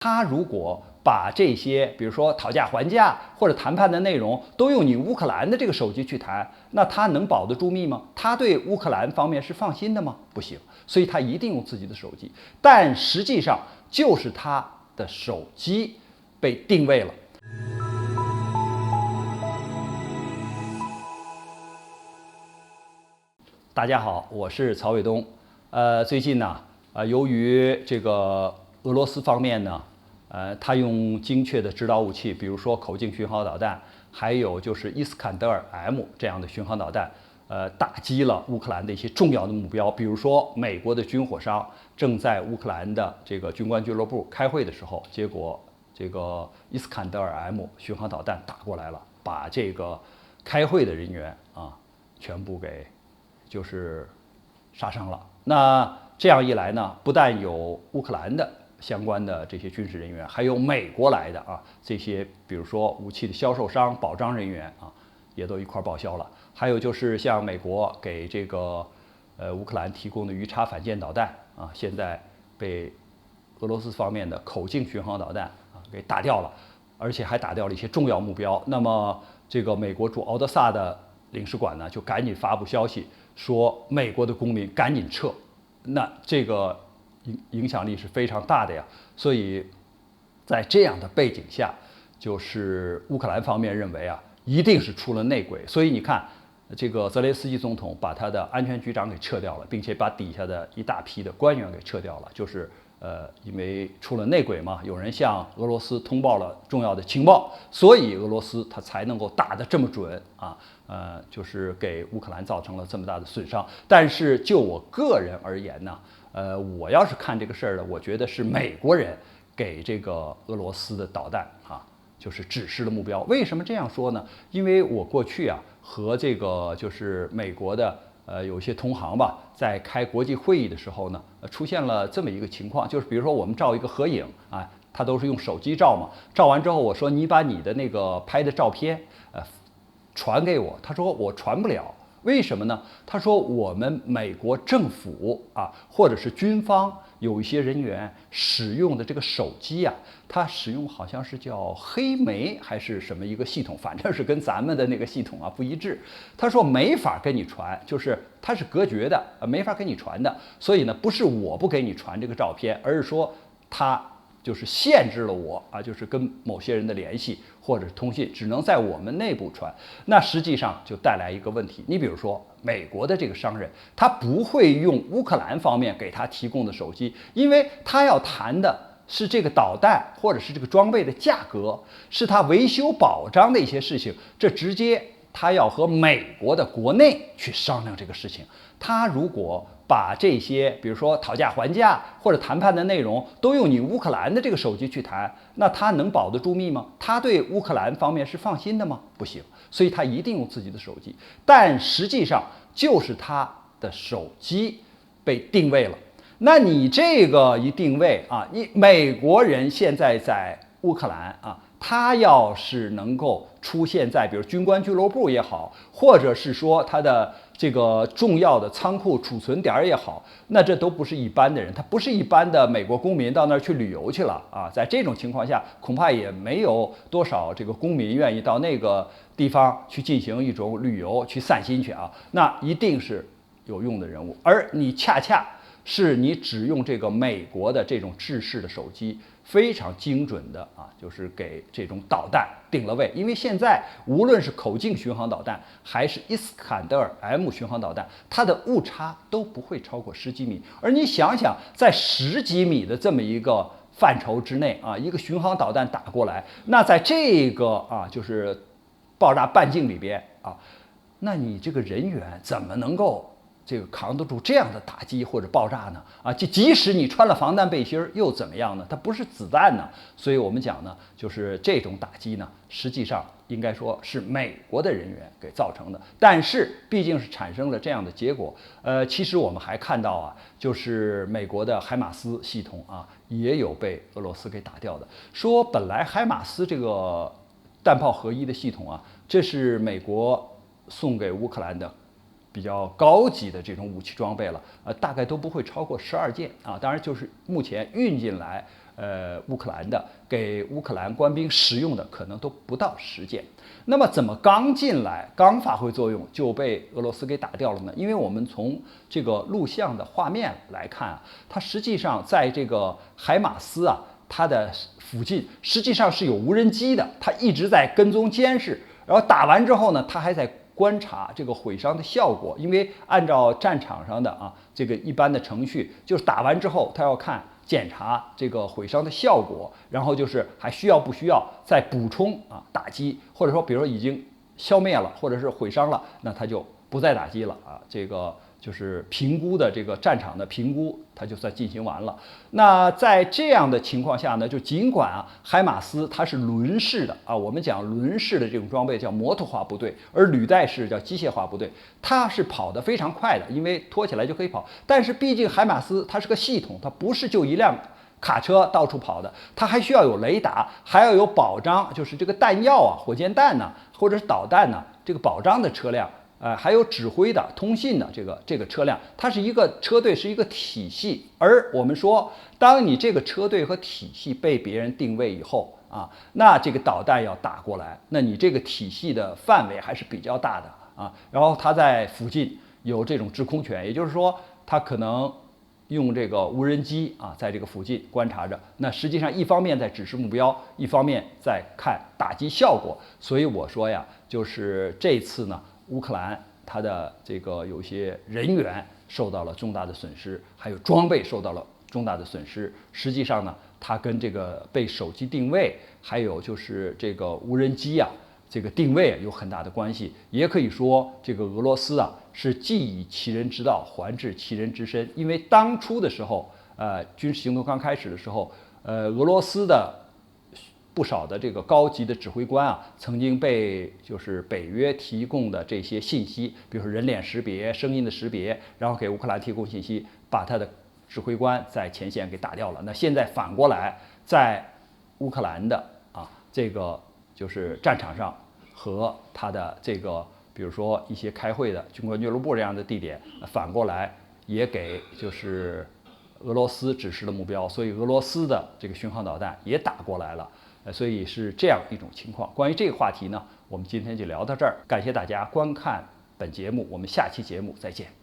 他如果把这些，比如说讨价还价或者谈判的内容，都用你乌克兰的这个手机去谈，那他能保得住密吗？他对乌克兰方面是放心的吗？不行，所以他一定用自己的手机。但实际上，就是他的手机被定位了。大家好，我是曹伟东。最近呢，由于这个俄罗斯方面呢，他用精确的指导武器，比如说口径巡航导弹，还有就是伊斯坎德尔 M 这样的巡航导弹，打击了乌克兰的一些重要的目标，比如说美国的军火商正在乌克兰的这个军官俱乐部开会的时候，结果这个伊斯坎德尔 M 巡航导弹打过来了，把这个开会的人员全部给就是杀伤了。那这样一来呢，不但有乌克兰的相关的这些军事人员，还有美国来的这些比如说武器的销售商、保障人员也都一块报销了。还有就是像美国给这个乌克兰提供的鱼叉反舰导弹现在被俄罗斯方面的口径巡航导弹给打掉了，而且还打掉了一些重要目标。那么这个美国驻敖德萨的领事馆呢，就赶紧发布消息说美国的公民赶紧撤。那这个影响力是非常大的呀。所以在这样的背景下，就是乌克兰方面认为一定是出了内鬼。所以你看，这个泽连斯基总统把他的安全局长给撤掉了，并且把底下的一大批的官员给撤掉了，就是因为出了内鬼嘛，有人向俄罗斯通报了重要的情报，所以俄罗斯他才能够打得这么准就是给乌克兰造成了这么大的损伤。但是就我个人而言呢，我要是看这个事儿呢，我觉得是美国人给这个俄罗斯的导弹就是指示了目标。为什么这样说呢？因为我过去和这个就是美国的有一些同行吧，在开国际会议的时候呢，出现了这么一个情况，就是比如说我们照一个合影他都是用手机照嘛，照完之后我说你把你的那个拍的照片传给我，他说我传不了。为什么呢？他说我们美国政府或者是军方有一些人员使用的这个手机它使用好像是叫黑莓还是什么一个系统，反正是跟咱们的那个系统不一致。他说没法跟你传，就是它是隔绝的，没法跟你传的。所以呢，不是我不给你传这个照片，而是说它就是限制了我就是跟某些人的联系或者是通信只能在我们内部传。那实际上就带来一个问题，你比如说美国的这个商人，他不会用乌克兰方面给他提供的手机，因为他要谈的是这个导弹或者是这个装备的价格，是他维修保障的一些事情，这直接他要和美国的国内去商量这个事情。他如果把这些比如说讨价还价或者谈判的内容都用你乌克兰的这个手机去谈，那他能保得住密吗？他对乌克兰方面是放心的吗？不行，所以他一定用自己的手机。但实际上就是他的手机被定位了。那你这个一定位你美国人现在在乌克兰他要是能够出现在比如军官俱乐部也好，或者是说他的这个重要的仓库储存点也好，那这都不是一般的人，他不是一般的美国公民到那儿去旅游去了在这种情况下，恐怕也没有多少这个公民愿意到那个地方去进行一种旅游去散心去那一定是有用的人物，而你恰恰是你只用这个美国的这种制式的手机，非常精准的就是给这种导弹定了位。因为现在无论是口径巡航导弹还是伊斯坎德尔 M 巡航导弹，它的误差都不会超过10几米。而你想想，在10几米的这么一个范畴之内一个巡航导弹打过来，那在这个就是爆炸半径里边那你这个人员怎么能够这个扛得住这样的打击或者爆炸呢？就即使你穿了防弹背心又怎么样呢？它不是子弹呢。所以我们讲呢，就是这种打击呢，实际上应该说是美国的人员给造成的。但是毕竟是产生了这样的结果。其实我们还看到就是美国的海马斯系统也有被俄罗斯给打掉的。说本来海马斯这个弹炮合一的系统这是美国送给乌克兰的比较高级的这种武器装备了，大概都不会超过12件当然就是目前运进来乌克兰的，给乌克兰官兵使用的可能都不到10件。那么怎么刚进来刚发挥作用就被俄罗斯给打掉了呢？因为我们从这个录像的画面来看啊，它实际上在这个海马斯啊，它的附近实际上是有无人机的，它一直在跟踪监视。然后打完之后呢，它还在观察这个毁伤的效果，因为按照战场上的这个一般的程序，就是打完之后它要看检查这个毁伤的效果，然后就是还需要不需要再补充打击，或者说比如说已经消灭了或者是毁伤了，那它就不再打击了这个就是评估的这个战场的评估，它就算进行完了。那在这样的情况下呢，就尽管海马斯它是轮式的我们讲轮式的这种装备叫摩托化部队，而履带式叫机械化部队，它是跑得非常快的，因为拖起来就可以跑。但是毕竟海马斯它是个系统，它不是就一辆卡车到处跑的，它还需要有雷达，还要有保障，就是这个弹药火箭弹或者是导弹这个保障的车辆。还有指挥的、通信的这个车辆，它是一个车队，是一个体系。而我们说，当你这个车队和体系被别人定位以后那这个导弹要打过来，那你这个体系的范围还是比较大的然后它在附近有这种制空权，也就是说，它可能用这个无人机在这个附近观察着。那实际上一方面在指示目标，一方面在看打击效果。所以我说呀，就是这次呢。乌克兰它的这个有些人员受到了重大的损失，还有装备受到了重大的损失。实际上呢，它跟这个被手机定位，还有就是这个无人机这个定位有很大的关系。也可以说，这个俄罗斯是既以其人之道还治其人之身。因为当初的时候，军事行动刚开始的时候，俄罗斯的不少的这个高级的指挥官曾经被就是北约提供的这些信息，比如说人脸识别、声音的识别，然后给乌克兰提供信息，把他的指挥官在前线给打掉了。那现在反过来，在乌克兰的这个就是战场上和他的这个，比如说一些开会的军官俱乐部这样的地点，反过来也给就是俄罗斯指示了目标，所以俄罗斯的这个巡航导弹也打过来了。所以是这样一种情况。关于这个话题呢，我们今天就聊到这儿，感谢大家观看本节目，我们下期节目再见。